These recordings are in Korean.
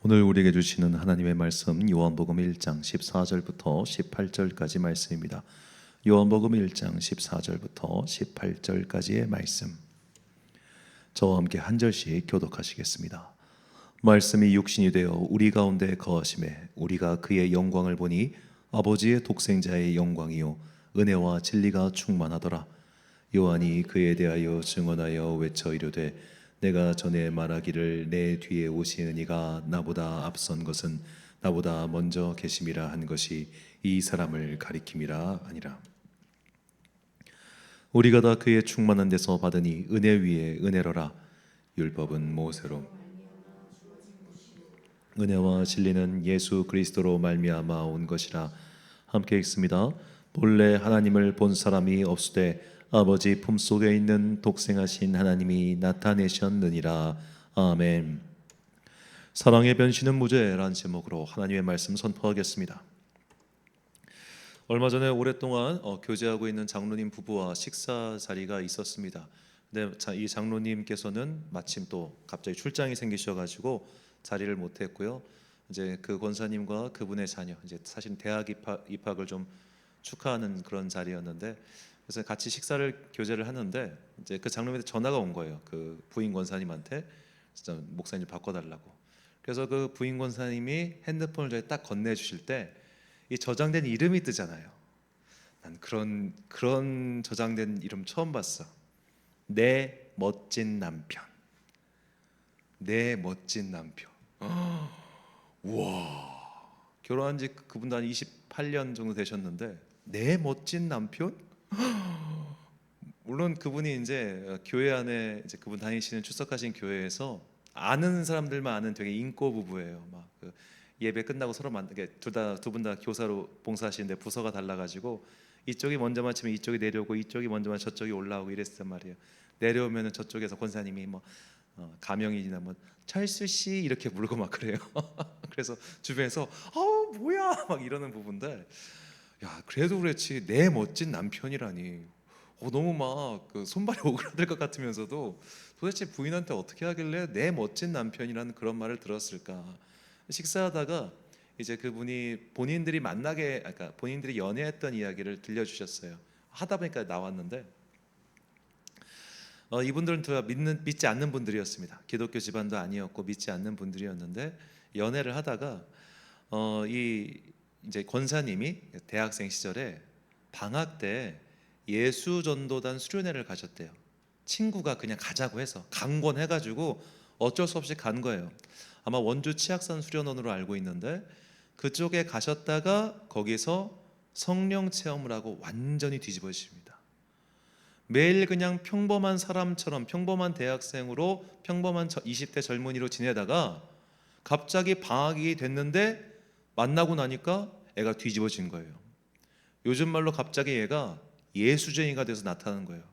오늘 우리에게 주시는 하나님의 말씀 요한복음 1장 14절부터 18절까지 말씀입니다. 요한복음 1장 14절부터 18절까지의 말씀, 저와 함께 한 절씩 교독하시겠습니다. 말씀이 육신이 되어 우리 가운데 거하심에 우리가 그의 영광을 보니 아버지의 독생자의 영광이요 은혜와 진리가 충만하더라. 요한이 그에 대하여 증언하여 외쳐 이르되 내가 전에 말하기를 내 뒤에 오시는 이가 나보다 앞선 것은 나보다 먼저 계심이라 한 것이 이 사람을 가리킴이라 아니라. 우리가 다 그의 충만한 데서 받으니 은혜 위에 은혜로라. 율법은 모세로, 은혜와 진리는 예수 그리스도로 말미암아 온 것이라. 함께 읽습니다. 본래 하나님을 본 사람이 없으되 아버지 품속에 있는 독생하신 하나님이 나타내셨느니라. 아멘. 사랑의 변신은 무죄라는 제목으로 하나님의 말씀 선포하겠습니다. 얼마 전에 오랫동안 교제하고 있는 장로님 부부와 식사 자리가 있었습니다. 근데 이 장로님께서는 마침 또 갑자기 출장이 생기셔가지고 자리를 못했고요. 이제 그 권사님과 그분의 자녀, 이제 사실 대학 입학을 좀 축하하는 그런 자리였는데, 그래서 같이 식사를 교제를 하는데 이제 그 장로님한테 전화가 온 거예요. 그 부인 권사님한테 진짜 목사님 좀 바꿔달라고. 그래서 그 부인 권사님이 핸드폰을 저희 딱 건네주실 때 이 저장된 이름이 뜨잖아요. 난 그런 저장된 이름 처음 봤어. 내 멋진 남편. 내 멋진 남편. 우와. 결혼한 지 그분도 한 28년 정도 되셨는데 내 멋진 남편? 물론 그분이 이제 교회 안에 이제 그분 다니시는 출석하신 교회에서 아는 사람들만 아는 되게 인고 부부예요. 막 그 예배 끝나고 서로 두 분 다 교사로 봉사하시는데 부서가 달라가지고 이쪽이 먼저 마치면 이쪽이 내려오고 이쪽이 먼저 마치면 저쪽이 올라오고 이랬단 말이에요. 내려오면은 저쪽에서 권사님이 뭐 가명이나 뭐 철수 씨 이렇게 부르고 막 그래요. 그래서 주변에서 뭐야 막 이러는 부분들. 야 그래도 그렇지 내 멋진 남편이라니. 너무 막 그 손발이 오그라들 것 같으면서도 도대체 부인한테 어떻게 하길래 내 멋진 남편이라는 그런 말을 들었을까. 식사하다가 이제 그분이 본인들이 그러니까 본인들이 연애했던 이야기를 들려주셨어요. 하다 보니까 나왔는데 이분들은 다 믿지 않는 분들이었습니다. 기독교 집안도 아니었고 믿지 않는 분들이었는데 연애를 하다가 이 이제 권사님이 대학생 시절에 방학 때 예수전도단 수련회를 가셨대요. 친구가 그냥 가자고 해서 강권해가지고 어쩔 수 없이 간 거예요. 아마 원주 치악산 수련원으로 알고 있는데 그쪽에 가셨다가 거기서 성령 체험을 하고 완전히 뒤집어집니다. 매일 그냥 평범한 사람처럼 평범한 대학생으로 평범한 20대 젊은이로 지내다가 갑자기 방학이 됐는데 만나고 나니까 애가 뒤집어진 거예요. 요즘 말로 갑자기 얘가 예수쟁이가 돼서 나타나는 거예요.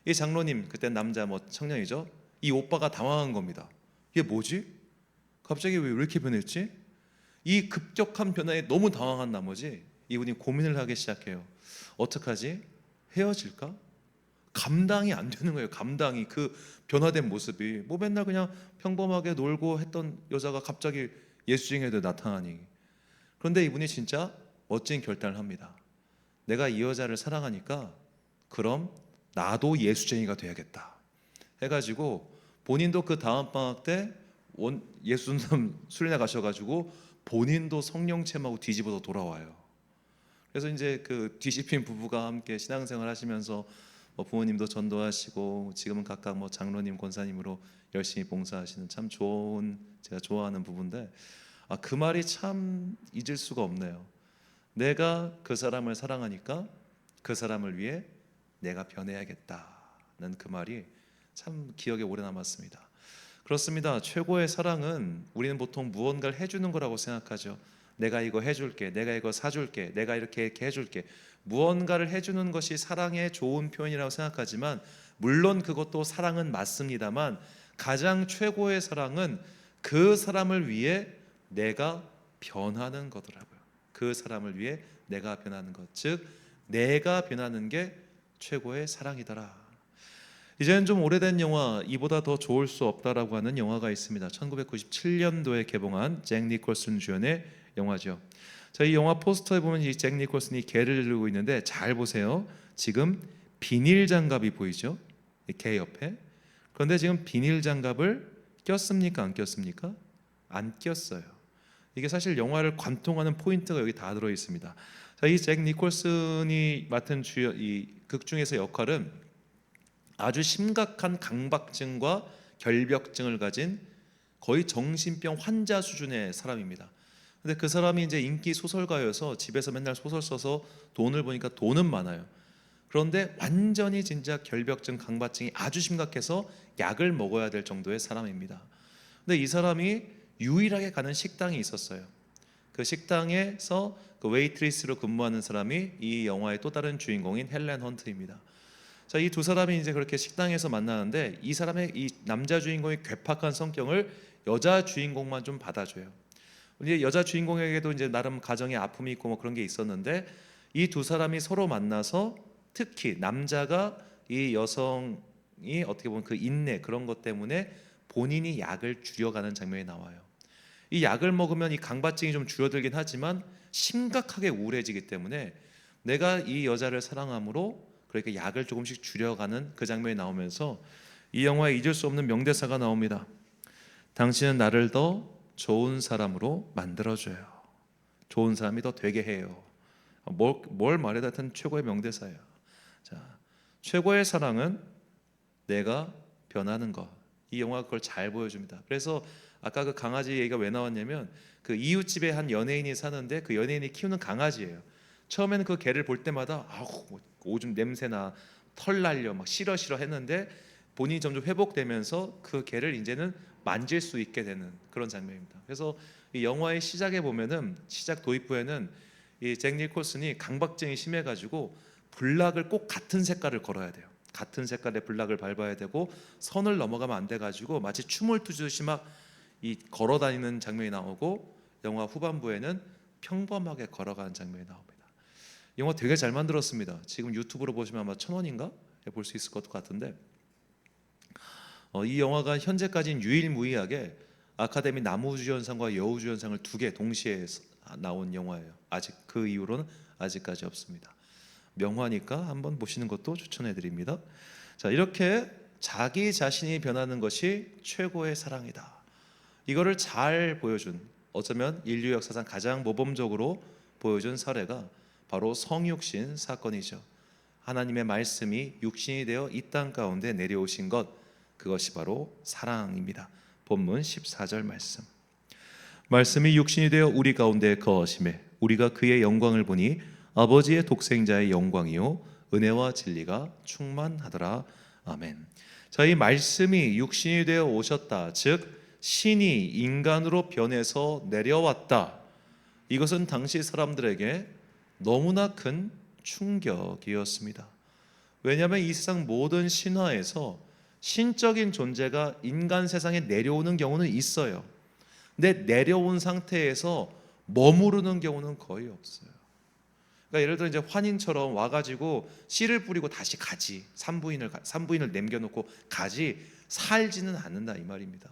이 장로님 그때 남자 청년이죠. 이 오빠가 당황한 겁니다. 이게 뭐지? 갑자기 왜 이렇게 변했지? 이 급격한 변화에 너무 당황한 나머지 이분이 고민을 하기 시작해요. 어떡하지? 헤어질까? 감당이 안 되는 거예요. 감당이 그 변화된 모습이 뭐 맨날 그냥 평범하게 놀고 했던 여자가 갑자기 예수쟁이에 나타나니. 그런데 이분이 진짜 멋진 결단을 합니다. 내가 이 여자를 사랑하니까 그럼 나도 예수쟁이가 돼야겠다 해가지고 본인도 그 다음 방학 때 예수님 수련회 가셔가지고 본인도 성령 체험하고 뒤집어서 돌아와요. 그래서 이제 그 뒤집힌 부부가 함께 신앙생활 하시면서 부모님도 전도하시고 지금은 각각 장로님, 권사님으로 열심히 봉사하시는 참 좋은, 제가 좋아하는 부부인데 그 말이 참 잊을 수가 없네요. 내가 그 사람을 사랑하니까 그 사람을 위해 내가 변해야겠다는 그 말이 참 기억에 오래 남았습니다. 그렇습니다. 최고의 사랑은 우리는 보통 무언가를 해주는 거라고 생각하죠. 내가 이거 해줄게, 내가 이거 사줄게, 내가 이렇게 해줄게. 무언가를 해주는 것이 사랑의 좋은 표현이라고 생각하지만 물론 그것도 사랑은 맞습니다만 가장 최고의 사랑은 그 사람을 위해 내가 변하는 거더라고요. 그 사람을 위해 내가 변하는 것, 즉 내가 변하는 게 최고의 사랑이더라. 이제는 좀 오래된 영화, 이보다 더 좋을 수 없다라고 하는 영화가 있습니다. 1997년도에 개봉한 잭 니콜슨 주연의 영화죠. 자, 이 영화 포스터에 보면 이 잭 니콜슨이 개를 들고 있는데 잘 보세요. 지금 비닐 장갑이 보이죠? 이 개 옆에. 그런데 지금 비닐 장갑을 꼈습니까? 안 꼈습니까? 안 꼈어요. 이게 사실 영화를 관통하는 포인트가 여기 다 들어 있습니다. 자, 이 잭 니콜슨이 맡은 이 극 중에서 역할은 아주 심각한 강박증과 결벽증을 가진 거의 정신병 환자 수준의 사람입니다. 근데 그 사람이 이제 인기 소설가여서 집에서 맨날 소설 써서 돈을 버니까 돈은 많아요. 그런데 완전히 진짜 결벽증, 강박증이 아주 심각해서 약을 먹어야 될 정도의 사람입니다. 근데 이 사람이 유일하게 가는 식당이 있었어요. 그 식당에서 그 웨이트리스로 근무하는 사람이 이 영화의 또 다른 주인공인 헬렌 헌트입니다. 자, 이 두 사람이 이제 그렇게 식당에서 만나는데 이 사람의 이 남자 주인공의 괴팍한 성격을 여자 주인공만 좀 받아줘요. 이제 여자 주인공에게도 이제 나름 가정의 아픔이 있고 뭐 그런 게 있었는데 이 두 사람이 서로 만나서 특히 남자가 이 여성이 어떻게 보면 그 인내 그런 것 때문에 본인이 약을 줄여가는 장면이 나와요. 이 약을 먹으면 이 강박증이 좀 줄어들긴 하지만 심각하게 우울해지기 때문에 내가 이 여자를 사랑함으로 그렇게 약을 조금씩 줄여가는 그 장면이 나오면서 이 영화에 잊을 수 없는 명대사가 나옵니다. 당신은 나를 더 좋은 사람으로 만들어줘요. 좋은 사람이 더 되게 해요. 뭘 말해도 하여튼 최고의 명대사예요. 자, 최고의 사랑은 내가 변하는 것. 이 영화가 그걸 잘 보여줍니다. 그래서 아까 그 강아지 얘기가 왜 나왔냐면 그 이웃집에 한 연예인이 사는데 그 연예인이 키우는 강아지예요. 처음에는 그 개를 볼 때마다 뭐 오줌 냄새나 털 날려 막 싫어 했는데 본인이 점점 회복되면서 그 개를 이제는 만질 수 있게 되는 그런 장면입니다. 그래서 이 영화의 시작에 보면은 시작 도입부에는 이 잭 니콜슨이 강박증이 심해가지고 블락을 꼭 같은 색깔을 걸어야 돼요. 같은 색깔의 블락을 밟아야 되고 선을 넘어가면 안 돼가지고 마치 춤을 추듯이 막 이 걸어다니는 장면이 나오고 영화 후반부에는 평범하게 걸어가는 장면이 나옵니다. 영화 되게 잘 만들었습니다. 지금 유튜브로 보시면 아마 1,000원인가 볼 수 있을 것 같은데 이 영화가 현재까지는 유일무이하게 아카데미 남우주연상과 여우주연상을 두 개 동시에 나온 영화예요. 아직 그 이후로는 아직까지 없습니다. 명화니까 한번 보시는 것도 추천해드립니다. 자, 이렇게 자기 자신이 변하는 것이 최고의 사랑이다. 이거를 잘 보여준, 어쩌면 인류 역사상 가장 모범적으로 보여준 사례가 바로 성육신 사건이죠. 하나님의 말씀이 육신이 되어 이 땅 가운데 내려오신 것, 그것이 바로 사랑입니다. 본문 14절 말씀. 말씀이 육신이 되어 우리 가운데 거하심에 우리가 그의 영광을 보니 아버지의 독생자의 영광이요 은혜와 진리가 충만하더라. 아멘. 자, 이 말씀이 육신이 되어 오셨다. 즉 신이 인간으로 변해서 내려왔다. 이것은 당시 사람들에게 너무나 큰 충격이었습니다. 왜냐하면 이 세상 모든 신화에서 신적인 존재가 인간 세상에 내려오는 경우는 있어요. 근데 내려온 상태에서 머무르는 경우는 거의 없어요. 그러니까 예를 들어 이제 환인처럼 와가지고 씨를 뿌리고 다시 가지, 산부인을 남겨놓고 가지, 살지는 않는다 이 말입니다.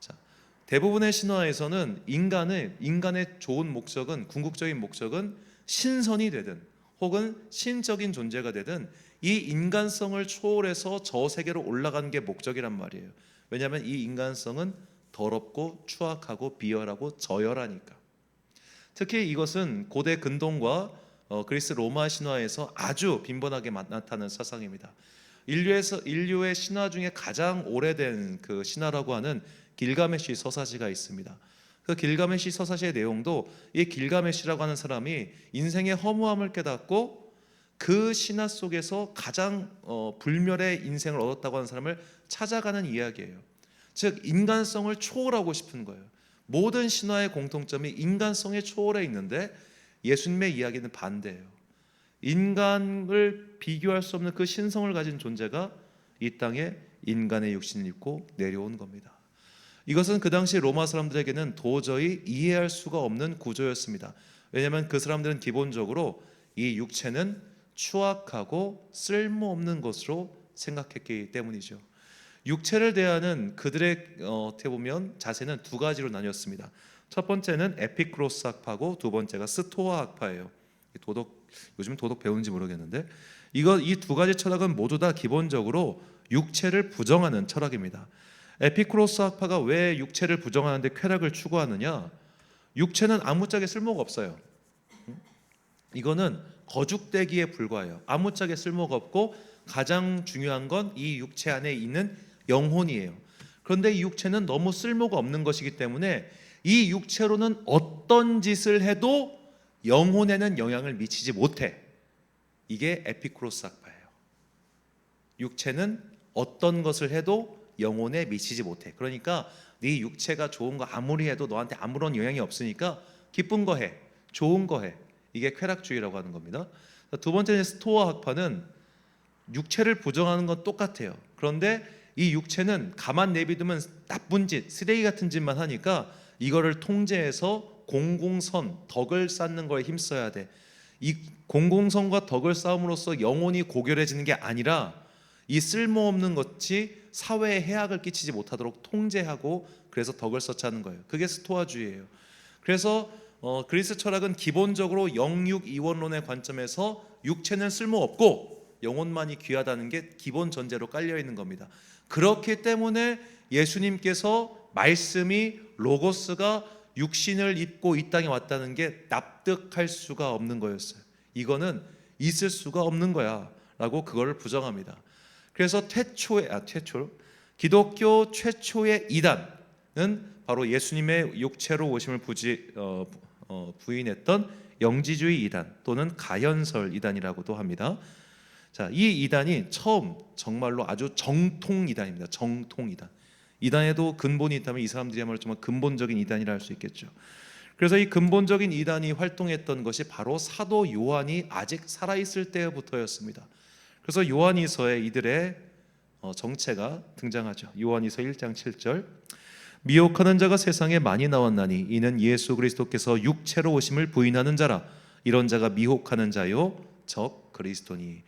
자, 대부분의 신화에서는 인간의 좋은 목적은, 궁극적인 목적은 신선이 되든 혹은 신적인 존재가 되든 이 인간성을 초월해서 저 세계로 올라가는 게 목적이란 말이에요. 왜냐하면 이 인간성은 더럽고 추악하고 비열하고 저열하니까. 특히 이것은 고대 근동과 그리스 로마 신화에서 아주 빈번하게 나타나는 사상입니다. 인류의 신화 중에 가장 오래된 그 신화라고 하는 길가메시 서사시가 있습니다. 그 길가메시 서사시의 내용도 이 길가메시라고 하는 사람이 인생의 허무함을 깨닫고 그 신화 속에서 가장 불멸의 인생을 얻었다고 하는 사람을 찾아가는 이야기예요. 즉 인간성을 초월하고 싶은 거예요. 모든 신화의 공통점이 인간성의 초월에 있는데 예수님의 이야기는 반대예요. 인간을 비교할 수 없는 그 신성을 가진 존재가 이 땅에 인간의 육신을 입고 내려온 겁니다. 이것은 그 당시 로마 사람들에게는 도저히 이해할 수가 없는 구조였습니다. 왜냐하면 그 사람들은 기본적으로 이 육체는 추악하고 쓸모없는 것으로 생각했기 때문이죠. 육체를 대하는 그들의 어떻게 보면 자세는 두 가지로 나뉘었습니다. 첫 번째는 에피크로스 학파고 두 번째가 스토아 학파예요. 도덕, 요즘 도덕 배우는지 모르겠는데 이 두 가지 철학은 모두 다 기본적으로 육체를 부정하는 철학입니다. 에피크로스 학파가 왜 육체를 부정하는데 쾌락을 추구하느냐? 육체는 아무짝에 쓸모가 없어요. 이거는 거죽대기에 불과해요. 아무짝에 쓸모가 없고 가장 중요한 건 이 육체 안에 있는 영혼이에요. 그런데 이 육체는 너무 쓸모가 없는 것이기 때문에 이 육체로는 어떤 짓을 해도 영혼에는 영향을 미치지 못해. 이게 에피쿠로스 학파예요. 육체는 어떤 것을 해도 영혼에 미치지 못해. 그러니까 네 육체가 좋은 거 아무리 해도 너한테 아무런 영향이 없으니까 기쁜 거 해, 좋은 거 해. 이게 쾌락주의라고 하는 겁니다. 두 번째는 스토아 학파는 육체를 부정하는 건 똑같아요. 그런데 이 육체는 가만 내비두면 나쁜 짓, 쓰레기 같은 짓만 하니까 이거를 통제해서 공공선, 덕을 쌓는 거에 힘써야 돼. 이 공공선과 덕을 쌓음으로써 영혼이 고결해지는 게 아니라 이 쓸모없는 것이 사회에 해악을 끼치지 못하도록 통제하고 그래서 덕을 쌓자는 거예요. 그게 스토아주의예요. 그래서 그리스 철학은 기본적으로 영육 이원론의 관점에서 육체는 쓸모없고 영혼만이 귀하다는 게 기본 전제로 깔려 있는 겁니다. 그렇기 때문에 예수님께서 말씀이 로고스가 육신을 입고 이 땅에 왔다는 게 납득할 수가 없는 거였어요. 이거는 있을 수가 없는 거야 라고 그거를 부정합니다. 그래서 기독교 최초의 이단은 바로 예수님의 육체로 오심을 부인했던 영지주의 이단 또는 가현설 이단이라고도 합니다. 자, 이 이단이 처음 정말로 아주 정통 이단입니다. 정통 이단. 이단에도 근본이 있다면 이 사람들이야말로 정말 근본적인 이단이라 할 수 있겠죠. 그래서 이 근본적인 이단이 활동했던 것이 바로 사도 요한이 아직 살아있을 때부터였습니다. 그래서 요한이서에 이들의 정체가 등장하죠. 요한이서 1장 7절 미혹하는 자가 세상에 많이 나왔나니 이는 예수 그리스도께서 육체로 오심을 부인하는 자라. 이런 자가 미혹하는 자요 적 그리스도니.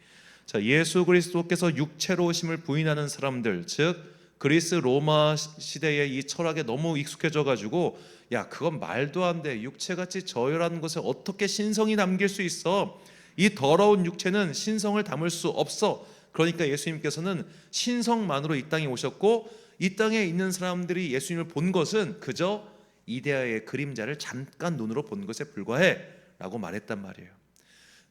자, 예수 그리스도께서 육체로 오심을 부인하는 사람들, 즉 그리스 로마 시대의 이 철학에 너무 익숙해져 가지고 야, 그건 말도 안 돼. 육체같이 저열한 것에 어떻게 신성이 담길 수 있어? 이 더러운 육체는 신성을 담을 수 없어. 그러니까 예수님께서는 신성만으로 이 땅에 오셨고 이 땅에 있는 사람들이 예수님을 본 것은 그저 이데아의 그림자를 잠깐 눈으로 본 것에 불과해 라고 말했단 말이에요.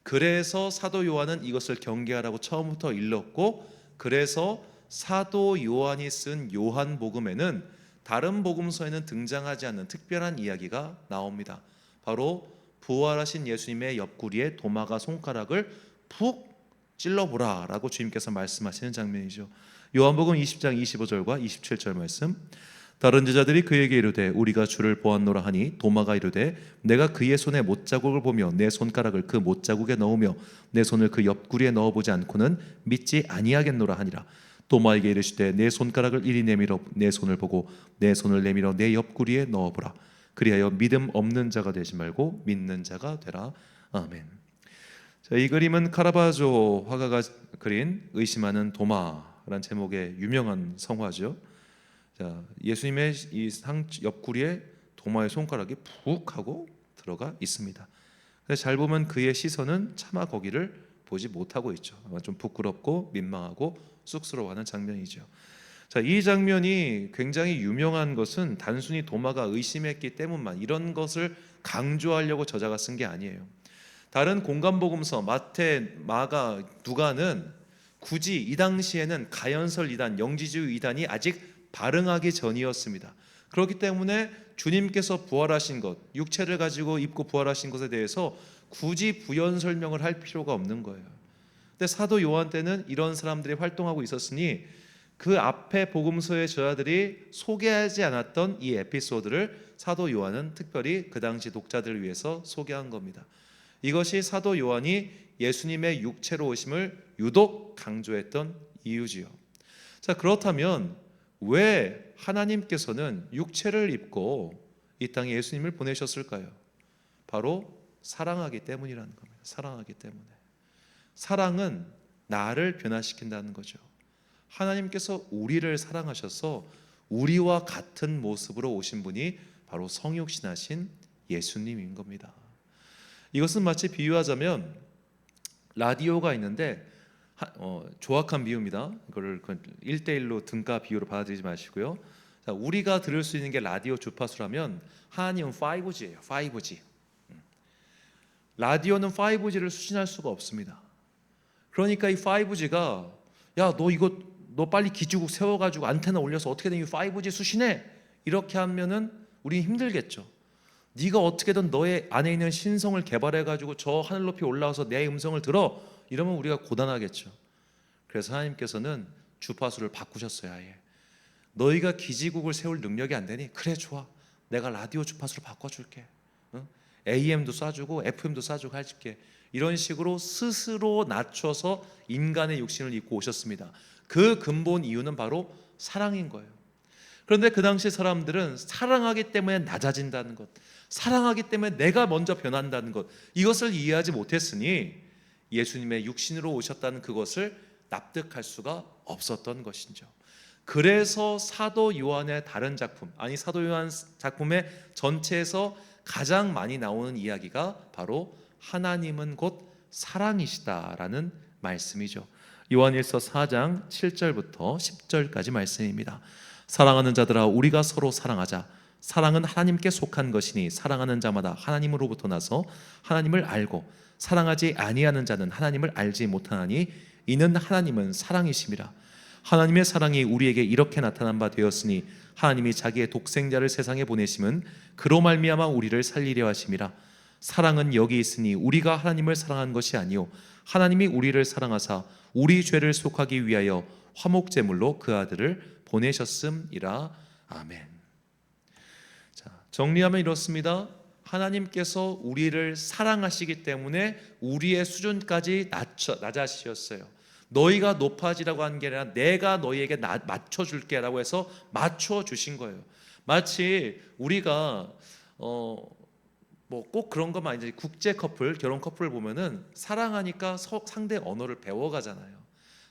그래서 사도 요한은 이것을 경계하라고 처음부터 일렀고, 그래서 사도 요한이 쓴 요한복음에는 다른 복음서에는 등장하지 않는 특별한 이야기가 나옵니다. 바로 부활하신 예수님의 옆구리에 도마가 손가락을 푹 찔러보라 라고 주님께서 말씀하시는 장면이죠. 요한복음 20장 25절과 27절 말씀. 다른 제자들이 그에게 이르되 우리가 주를 보았노라 하니 도마가 이르되 내가 그의 손에 못자국을 보며 내 손가락을 그 못자국에 넣으며 내 손을 그 옆구리에 넣어보지 않고는 믿지 아니하겠노라 하니라. 도마에게 이르시되 내 손가락을 이리 내밀어 내 손을 보고 내 손을 내밀어 내 옆구리에 넣어보라. 그리하여 믿음 없는 자가 되지 말고 믿는 자가 되라. 아멘. 자, 이 그림은 카라바조 화가가 그린 의심하는 도마라는 제목의 유명한 성화죠. 자, 예수님의 이 상 옆구리에 도마의 손가락이 푹 하고 들어가 있습니다. 근데 잘 보면 그의 시선은 차마 거기를 보지 못하고 있죠. 아마 좀 부끄럽고 민망하고 쑥스러워하는 장면이죠. 자, 이 장면이 굉장히 유명한 것은 단순히 도마가 의심했기 때문만 이런 것을 강조하려고 저자가 쓴 게 아니에요. 다른 공간복음서 마태, 마가, 누가는 굳이 이 당시에는 가연설 이단, 영지주의 이단이 아직 발흥하기 전이었습니다. 그렇기 때문에 주님께서 부활하신 것, 육체를 가지고 입고 부활하신 것에 대해서 굳이 부연 설명을 할 필요가 없는 거예요. 근데 사도 요한 때는 이런 사람들이 활동하고 있었으니 그 앞에 복음서의 저자들이 소개하지 않았던 이 에피소드를 사도 요한은 특별히 그 당시 독자들을 위해서 소개한 겁니다. 이것이 사도 요한이 예수님의 육체로 오심을 유독 강조했던 이유지요. 자, 그렇다면 왜 하나님께서는 육체를 입고 이 땅에 예수님을 보내셨을까요? 바로 사랑하기 때문이라는 겁니다. 사랑하기 때문에. 사랑은 나를 변화시킨다는 거죠. 하나님께서 우리를 사랑하셔서 우리와 같은 모습으로 오신 분이 바로 성육신하신 예수님인 겁니다. 이것은 마치 비유하자면 라디오가 있는데 조악한 비유입니다. 이거를 1대1로 등가 비유로 받아들이지 마시고요. 자, 우리가 들을 수 있는 게 라디오 주파수라면 하나님은 5G예요. 5G. 라디오는 5G를 수신할 수가 없습니다. 그러니까 이 5G가 야, 너 빨리 기지국 세워가지고 안테나 올려서 어떻게든 이 5G 수신해, 이렇게 하면은 우린 힘들겠죠. 네가 어떻게든 너의 안에 있는 신성을 개발해가지고 저 하늘 높이 올라와서 내 음성을 들어, 이러면 우리가 고단하겠죠. 그래서 하나님께서는 주파수를 바꾸셨어요. 아예 너희가 기지국을 세울 능력이 안 되니 그래 좋아, 내가 라디오 주파수로 바꿔줄게. 응? AM도 쏴주고 FM도 쏴주고 해줄게. 이런 식으로 스스로 낮춰서 인간의 육신을 입고 오셨습니다. 그 근본 이유는 바로 사랑인 거예요. 그런데 그 당시 사람들은 사랑하기 때문에 낮아진다는 것, 사랑하기 때문에 내가 먼저 변한다는 것, 이것을 이해하지 못했으니 예수님의 육신으로 오셨다는 그것을 납득할 수가 없었던 것이죠. 그래서 사도 요한의 다른 작품, 아니 사도 요한 작품의 전체에서 가장 많이 나오는 이야기가 바로 하나님은 곧 사랑이시다라는 말씀이죠. 요한일서 4장 7절부터 10절까지 말씀입니다. 사랑하는 자들아, 우리가 서로 사랑하자. 사랑은 하나님께 속한 것이니 사랑하는 자마다 하나님으로부터 나서 하나님을 알고 사랑하지 아니하는 자는 하나님을 알지 못하나니 이는 하나님은 사랑이심이라. 하나님의 사랑이 우리에게 이렇게 나타난 바 되었으니 하나님이 자기의 독생자를 세상에 보내심은 그로 말미암아 우리를 살리려 하심이라. 사랑은 여기 있으니 우리가 하나님을 사랑한 것이 아니요 하나님이 우리를 사랑하사 우리 죄를 속하기 위하여 화목제물로 그 아들을 보내셨음이라. 아멘. 자, 정리하면 이렇습니다. 하나님께서 우리를 사랑하시기 때문에 우리의 수준까지 낮아지셨어요. 너희가 높아지라고 한 게 아니라 내가 너희에게 맞춰줄게 라고 해서 맞춰주신 거예요. 마치 우리가 뭐 꼭 그런 것만 아니지, 국제 커플, 결혼 커플을 보면은 사랑하니까 상대 언어를 배워가잖아요.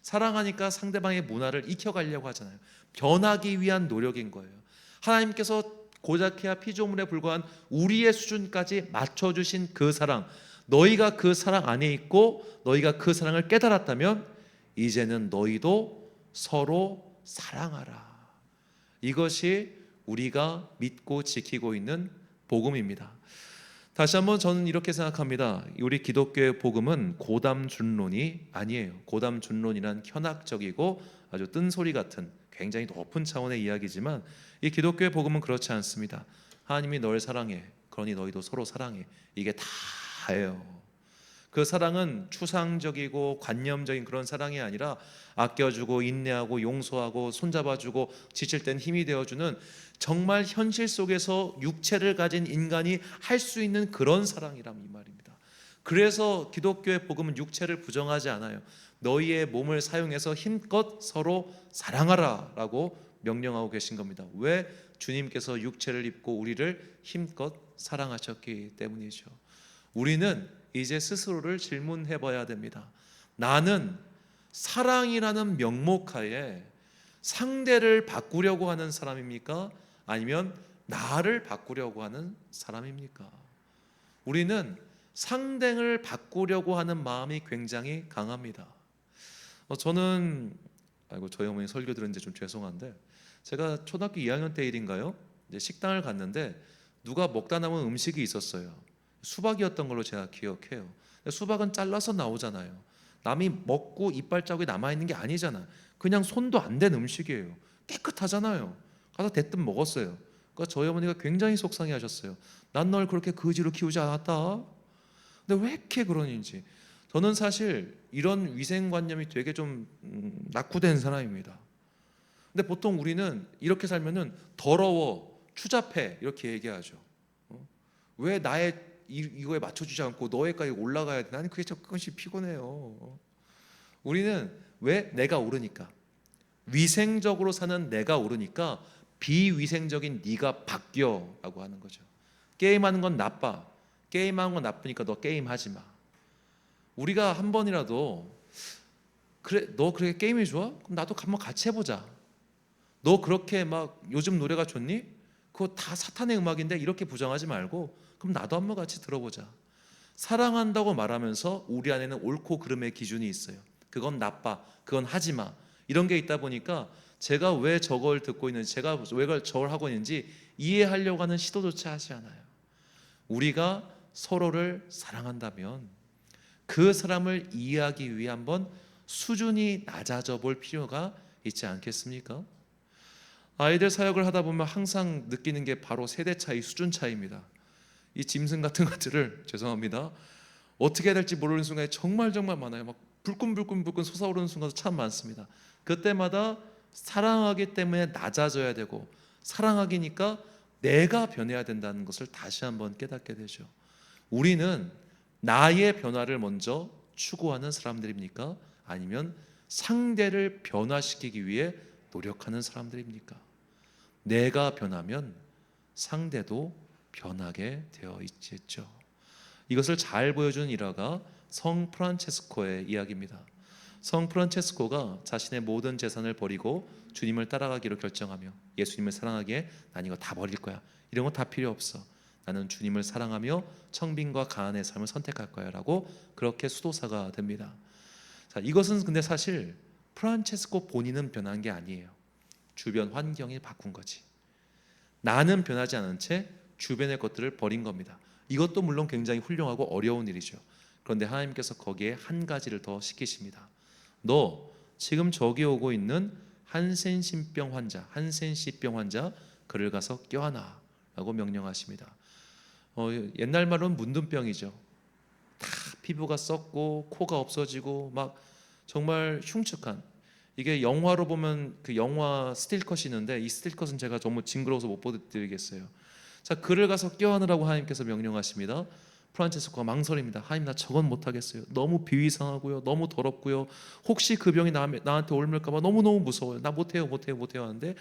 사랑하니까 상대방의 문화를 익혀가려고 하잖아요. 변하기 위한 노력인 거예요. 하나님께서 고작해야 피조물에 불과한 우리의 수준까지 맞춰주신 그 사랑, 너희가 그 사랑 안에 있고 너희가 그 사랑을 깨달았다면 이제는 너희도 서로 사랑하라. 이것이 우리가 믿고 지키고 있는 복음입니다. 다시 한번 저는 이렇게 생각합니다. 우리 기독교의 복음은 고담준론이 아니에요. 고담준론이란 현학적이고 아주 뜬소리 같은 굉장히 높은 차원의 이야기지만 이 기독교의 복음은 그렇지 않습니다. 하나님이 널 사랑해, 그러니 너희도 서로 사랑해. 이게 다예요. 그 사랑은 추상적이고 관념적인 그런 사랑이 아니라 아껴주고 인내하고 용서하고 손잡아주고 지칠 땐 힘이 되어주는 정말 현실 속에서 육체를 가진 인간이 할 수 있는 그런 사랑이란 이 말입니다. 그래서 기독교의 복음은 육체를 부정하지 않아요. 너희의 몸을 사용해서 힘껏 서로 사랑하라 라고 명령하고 계신 겁니다. 왜? 주님께서 육체를 입고 우리를 힘껏 사랑하셨기 때문이죠. 우리는 이제 스스로를 질문해 봐야 됩니다. 나는 사랑이라는 명목하에 상대를 바꾸려고 하는 사람입니까? 아니면 나를 바꾸려고 하는 사람입니까? 우리는 상대를 바꾸려고 하는 마음이 굉장히 강합니다. 저는 저희 어머니 설교 들은 지 좀 죄송한데, 제가 초등학교 2학년 때 일인가요? 이제 식당을 갔는데 누가 먹다 남은 음식이 있었어요. 수박이었던 걸로 제가 기억해요. 수박은 잘라서 나오잖아요. 남이 먹고 이빨 자국이 남아있는 게 아니잖아요. 그냥 손도 안 댄 음식이에요. 깨끗하잖아요. 가서 대뜸 먹었어요. 그러니까 저희 어머니가 굉장히 속상해하셨어요. 난 널 그렇게 거지로 키우지 않았다. 근데 왜 이렇게 그러는지. 저는 사실 이런 위생관념이 되게 좀 낙후된 사람입니다. 근데 보통 우리는 이렇게 살면은 더러워, 추잡해 이렇게 얘기하죠. 왜 나의 이거에 맞춰주지 않고 너에까지 올라가야 돼? 나는 그게 조금씩 피곤해요. 우리는 왜? 내가 오르니까, 위생적으로 사는 내가 오르니까 비위생적인 네가 바뀌어라고 하는 거죠. 게임하는 건 나빠. 게임하는 건 나쁘니까 너 게임하지 마. 우리가 한 번이라도 그래, 너 그렇게 게임이 좋아? 그럼 나도 한번 같이 해보자. 너 그렇게 막 요즘 노래가 좋니? 그거 다 사탄의 음악인데 이렇게 부정하지 말고 그럼 나도 한번 같이 들어보자. 사랑한다고 말하면서 우리 안에는 옳고 그름의 기준이 있어요. 그건 나빠, 그건 하지 마, 이런 게 있다 보니까 제가 왜 저걸 듣고 있는지, 제가 왜 저걸 하고 있는지 이해하려고 하는 시도조차 하지 않아요. 우리가 서로를 사랑한다면 그 사람을 이해하기 위해 한번 수준이 낮아져 볼 필요가 있지 않겠습니까? 아이들 사역을 하다 보면 항상 느끼는 게 바로 세대 차이, 수준 차이입니다. 이 짐승 같은 것들을, 죄송합니다, 어떻게 해야 될지 모르는 순간에 정말 많아요. 막 불끈 솟아오르는 순간도 참 많습니다. 그때마다 사랑하기 때문에 낮아져야 되고, 사랑하기니까 내가 변해야 된다는 것을 다시 한번 깨닫게 되죠. 우리는 나의 변화를 먼저 추구하는 사람들입니까? 아니면 상대를 변화시키기 위해 노력하는 사람들입니까? 내가 변하면 상대도 변하게 되어 있겠죠. 이것을 잘 보여주는 일화가 성 프란체스코의 이야기입니다. 성 프란체스코가 자신의 모든 재산을 버리고 주님을 따라가기로 결정하며, 예수님을 사랑하기에 난 이거 다 버릴 거야, 이런 거 다 필요 없어, 나는 주님을 사랑하며 청빈과 가난의 삶을 선택할 거야 라고 그렇게 수도사가 됩니다. 자, 이것은 근데 사실 프란체스코 본인은 변한 게 아니에요. 주변 환경이 바꾼 거지. 나는 변하지 않은 채 주변의 것들을 버린 겁니다. 이것도 물론 굉장히 훌륭하고 어려운 일이죠. 그런데 하나님께서 거기에 한 가지를 더 시키십니다. 너 지금 저기 오고 있는 한센시병 환자 그를 가서 껴안아 라고 명령하십니다. 옛날 말로는 문둥병이죠. 다 피부가 썩고 코가 없어지고 막 정말 흉측한, 이게 영화로 보면 그 영화 스틸컷이 있는데 이 스틸컷은 제가 너무 징그러워서 못 보여드리겠어요. 자, 그를 가서 껴안으라고 하나님께서 명령하십니다. 프란체스코가 망설입니다. 하나님, 나 저건 못하겠어요. 너무 비위상하고요, 너무 더럽고요, 혹시 그 병이 나한테 옮을까 봐 너무너무 무서워요. 나 못해요 하는데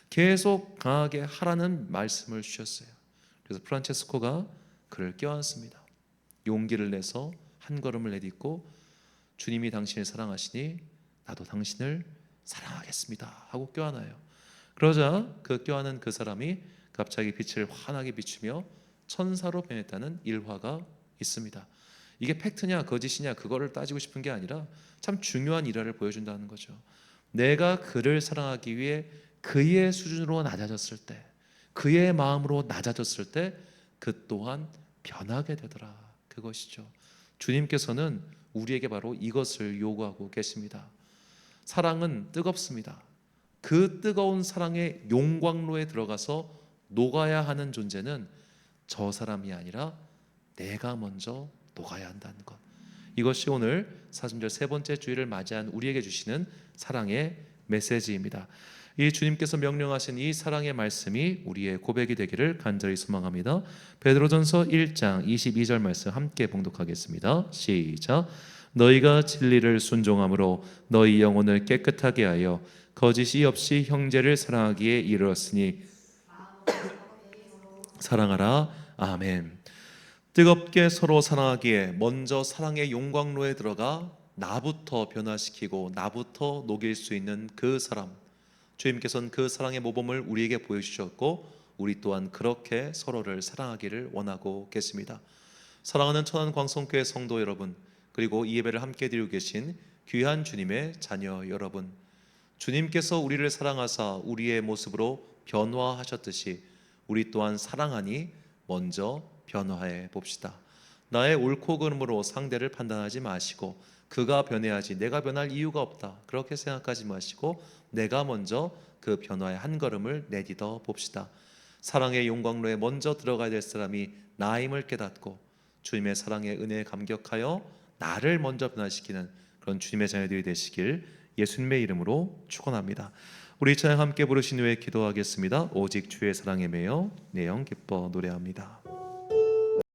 계속 강하게 하라는 말씀을 주셨어요. 그래서 프란체스코가 그를 껴안습니다. 용기를 내서 한 걸음을 내딛고 주님이 당신을 사랑하시니 나도 당신을 사랑하겠습니다 하고 껴안아요. 그러자 그 껴안은 그 사람이 갑자기 빛을 환하게 비추며 천사로 변했다는 일화가 있습니다. 이게 팩트냐 거짓이냐 그거를 따지고 싶은 게 아니라 참 중요한 일화를 보여준다는 거죠. 내가 그를 사랑하기 위해 그의 수준으로 낮아졌을 때, 그의 마음으로 낮아졌을 때 그 또한 변하게 되더라, 그것이죠. 주님께서는 우리에게 바로 이것을 요구하고 계십니다. 사랑은 뜨겁습니다. 그 뜨거운 사랑의 용광로에 들어가서 녹아야 하는 존재는 저 사람이 아니라 내가 먼저 녹아야 한다는 것. 이것이 오늘 사순절 세 번째 주일을 맞이한 우리에게 주시는 사랑의 메시지입니다. 이 주님께서 명령하신 이 사랑의 말씀이 우리의 고백이 되기를 간절히 소망합니다. 베드로전서 1장 22절 말씀 함께 봉독하겠습니다. 시작. 너희가 진리를 순종함으로 너희 영혼을 깨끗하게 하여 거짓이 없이 형제를 사랑하기에 이르렀으니 사랑하라. 아멘. 뜨겁게 서로 사랑하기에 먼저 사랑의 용광로에 들어가 나부터 변화시키고 나부터 녹일 수 있는 그 사람, 주님께서는 그 사랑의 모범을 우리에게 보여주셨고 우리 또한 그렇게 서로를 사랑하기를 원하고 계십니다. 사랑하는 천안광성교회 성도 여러분, 그리고 이 예배를 함께 드리고 계신 귀한 주님의 자녀 여러분, 주님께서 우리를 사랑하사 우리의 모습으로 변화하셨듯이 우리 또한 사랑하니 먼저 변화해 봅시다. 나의 옳고 그름으로 상대를 판단하지 마시고 그가 변해야지 내가 변할 이유가 없다 그렇게 생각하지 마시고 내가 먼저 그 변화의 한 걸음을 내딛어 봅시다. 사랑의 용광로에 먼저 들어가야 될 사람이 나임을 깨닫고 주님의 사랑의 은혜에 감격하여 나를 먼저 변화시키는 그런 주님의 자녀들이 되시길 예수님의 이름으로 축원합니다. 우리 찬양 함께 부르신 후에 기도하겠습니다. 오직 주의 사랑에 매여 내 영 기뻐 노래합니다.